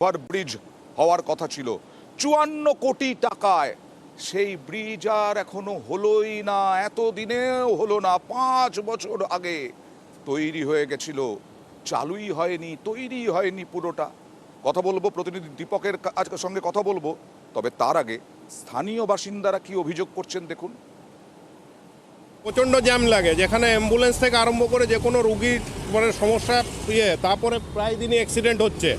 Bridge হওয়ার কথা ছিল ৫৪ কোটি টাকায়। সেই ব্রিজ আর এখনো হলোই না, এতদিনেও হলো না। ৫ বছর আগে তৈরি হয়ে গেছিল, চালুই হয়নি, তৈরি হয়নি পুরোটা। কথা বলবো প্রতিনিধি দীপকের সঙ্গে কথা বলবো, তবে তার আগে স্থানীয় বাসিন্দারা কি অভিযোগ করছেন দেখুন। প্রচণ্ড জ্যাম লাগে, যেখানে অ্যাম্বুলেন্স থেকে আরম্ভ করে যে কোনো রুগীর মানে সমস্যা তারপরে প্রায় দিনই অ্যাক্সিডেন্ট হচ্ছে।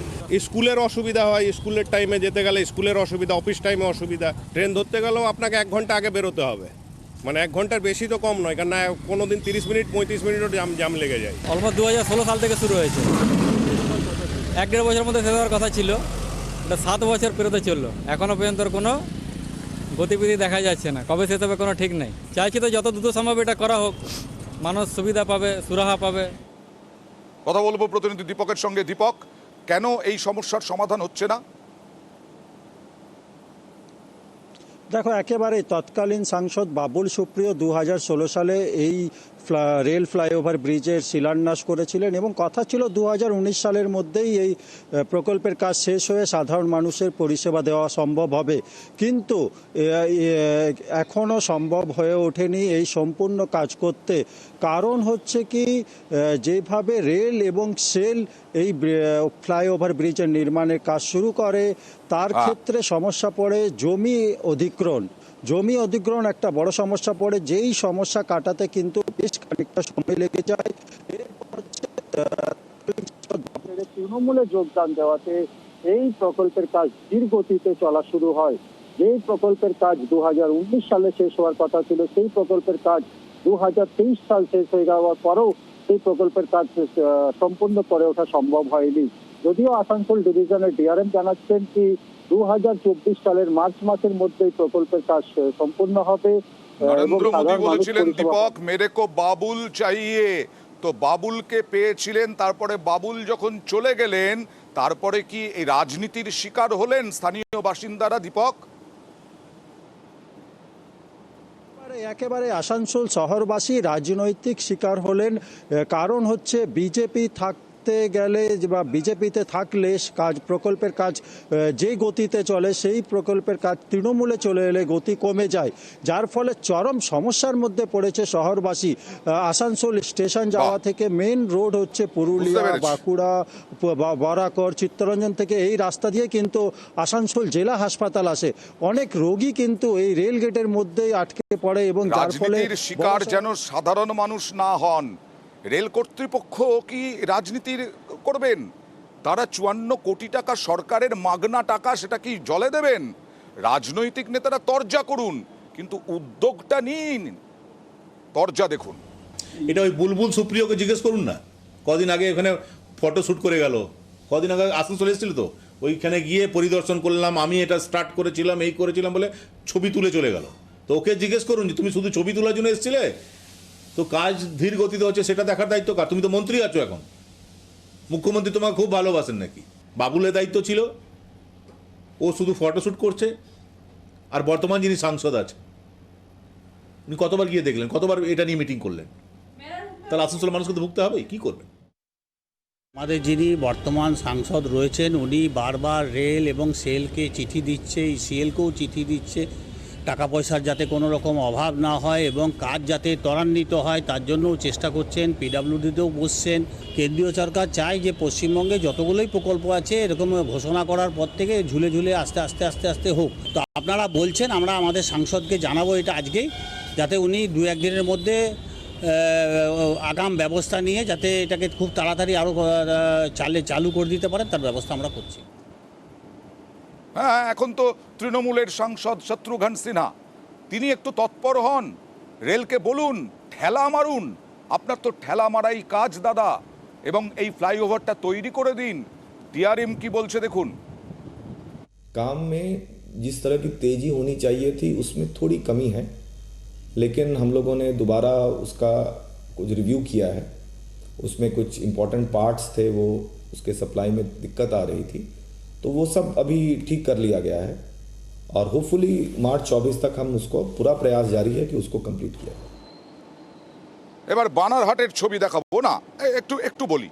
স্কুলের অসুবিধা হয়, স্কুলের টাইমে যেতে গেলে স্কুলের অসুবিধা, অফিস টাইমে অসুবিধা। ট্রেন ধরতে গেলেও আপনাকে 1 ঘন্টা আগে বেরোতে হবে, মানে 1 ঘন্টার বেশি তো কম নয়, কারণ কোনো দিন 30 মিনিট 35 মিনিটও জ্যাম লেগে যায়। অলমোস্ট 2016 সাল থেকে শুরু হয়েছে, 1-1.5 বছরের মধ্যে শেষ হওয়ার কথা ছিল, এটা 7 বছর পেরোতে চললো, এখনও পর্যন্ত কোনো গতিবিধি দেখা যাচ্ছে না। কবে শেষ হবে কোনো ঠিক নেই। চাইছি তো যত দ্রুত সম্ভব এটা করা হোক, মানুষ সুবিধা পাবে, সুরাহা পাবে। কথা বলবো প্রতিনিধি দীপকের সঙ্গে। দীপক, কেন এই সমস্যার সমাধান হচ্ছে না? দেখো, একেবারে তৎকালীন সাংসদ বাবুল সুপ্রিয় 2016 সালে এই রেল ফ্লাইওভার ব্রিজের শিলান্যাস করেছিলেন এবং কথা ছিল 2019 সালের মধ্যেই এই প্রকল্পের কাজ শেষ হয়ে সাধারণ মানুষের পরিষেবা দেওয়া সম্ভব হবে, কিন্তু এখনও সম্ভব হয়ে ওঠেনি এই সম্পূর্ণ কাজ করতে। কারণ হচ্ছে কি, যেভাবে রেল এবং সেল এই ফ্লাইওভার ব্রিজের নির্মাণের কাজ শুরু করে, তার ক্ষেত্রে সমস্যা পড়ে জমি অধিগ্রহণ একটা বড় সমস্যা পড়ে, যেই সমস্যা কাটাতে কিন্তু বেশ খানিকটা সময় লেগে যায়। এরপর হচ্ছে তৃণমূলে যোগদান দেওয়াতে এই প্রকল্পের কাজ ধীর গতিতে চলা শুরু হয়। যেই প্রকল্পের কাজ 2019 সালে শেষ হওয়ার কথা ছিল, সেই প্রকল্পের কাজ 2023 সাল শেষ হয়ে যাওয়ার পরেও সেই প্রকল্পের কাজ সম্পূর্ণ করে ওঠা সম্ভব হয়নি। যদিও আসানসোল ডিভিশনের ডিআরএম জানাচ্ছেন কি 2024 সালের মার্চ মাসের মধ্যেই প্রকল্পের কাজ সম্পূর্ণ হবে। নরেন্দ্র মোদী বলেছিলেন দীপক, মেরে কো বাবুল চাইয়ে, তো বাবুলকে পেয়েছিলেন, তারপরে বাবুল যখন চলে গেলেন তারপরে কি এই রাজনীতির শিকার হলেন স্থানীয় বাসিন্দারা? দীপক, একেবারে আসানসোল শহরবাসী রাজনৈতিক শিকার হলেন। কারণ হচ্ছে বিজেপি গেলে বা বিজেপিতে থাকলে প্রকল্পের কাজ যে গতিতে চলে, সেই প্রকল্পের কাজ তৃণমূলে চলে এলে গতি কমে যায়, যার ফলে চরম সমস্যার মধ্যে পড়েছে শহরবাসী। আসানসোল স্টেশন যাওয়া থেকে মেন রোড হচ্ছে পুরুলিয়া, বাঁকুড়া, বরাকর, চিত্তরঞ্জন থেকে এই রাস্তা দিয়ে কিন্তু আসানসোল জেলা হাসপাতাল আসে। অনেক রোগী কিন্তু এই রেল গেটের মধ্যেই আটকে পড়ে এবং যার ফলে শিকার যেন সাধারণ মানুষ না হন। রেল কর্তৃপক্ষ কি রাজনীতির করবেন? তারা ৫৪ কোটি টাকা সরকারের মাগনা টাকা, সেটা কি জলে দেবেন? রাজনৈতিক নেতারা তরজা করুন, কিন্তু উদ্যোগটা নিন, তরজা দেখুন। এটা ওই বুলবুল সুপ্রিয়কে জিজ্ঞেস করুন না, কদিন আগে ওখানে ফটো শ্যুট করে গেল, কদিন আগে আসানসোল এসেছিল তো, ওইখানে গিয়ে পরিদর্শন করলাম, আমি এটা স্টার্ট করেছিলাম, এই করেছিলাম বলে ছবি তুলে চলে গেল। তো ওকে জিজ্ঞেস করুন যে তুমি শুধু ছবি তোলার জন্য এসেছিলে? তো কাজ ধীর গতিতে হচ্ছে সেটা দেখার দায়িত্ব কার? তুমি তো মন্ত্রী আছো এখন, মুখ্যমন্ত্রী তোমাকে খুব ভালোবাসেন নাকি? বাবুলের দায়িত্ব ছিল, ও শুধু ফটোশ্যুট করছে। আর বর্তমান যিনি সাংসদ আছে, উনি কতবার গিয়ে দেখলেন, কতবার এটা নিয়ে মিটিং করলেন? তাহলে আসানসোলের মানুষকে তো ভুগতে হবেই, কী করবেন? আমাদের যিনি বর্তমান সাংসদ রয়েছেন, উনি বারবার রেল এবং সেলকে চিঠি দিচ্ছে, সিএলকেও চিঠি দিচ্ছে, টাকা পয়সার যাতে কোনো রকম অভাব না হয় এবং কাজ যাতে ত্বরান্বিত হয় তার জন্যও চেষ্টা করছেন। পিডাব্লিউডিতেও বসছেন। কেন্দ্রীয় সরকার চায় যে পশ্চিমবঙ্গে যতগুলোই প্রকল্প আছে এরকম ঘোষণা করার পর থেকে ঝুলে ঝুলে আস্তে হোক। তো আপনারা বলছেন, আমরা আমাদের সাংসদকে জানাবো এটা আজকেই, যাতে উনি 2-1 দিনের মধ্যে আগাম ব্যবস্থা নিয়ে যাতে এটাকে খুব তাড়াতাড়ি আরও চালু করে দিতে পারেন, তার ব্যবস্থা আমরা করছি। হ্যাঁ, এখন তো তৃণমূলের সাংসদ শত্রুঘ্ন সিনহা, তিনি একটু তৎপর হন, রেলকে বলুন ঠেলা মারুন, আপনার তো ঠেলা মারাই কাজ দাদা, এবং এই ফ্লাইওভারটা তৈরি করে দিন। ডিআরএম কি বলছে দেখুন। काम में जिस तरह की तेज़ी होनी चाहिए थी उसमें थोड़ी कमी है, लेकिन हम लोगों ने दोबारा उसका कुछ रिव्यू किया है। उसमें कुछ इम्पॉर्टेंट पार्ट्स थे, वो उसके सप्लाई में दिक्कत आ रही थी, तो वो सब अभी ठीक कर लिया गया है और होपफुली मार्च 24 तक हम उसको पूरा प्रयास जारी है कि उसको कंप्लीट किया। এবার বানারহাটের ছবি দেখাবো না, একটু বলি।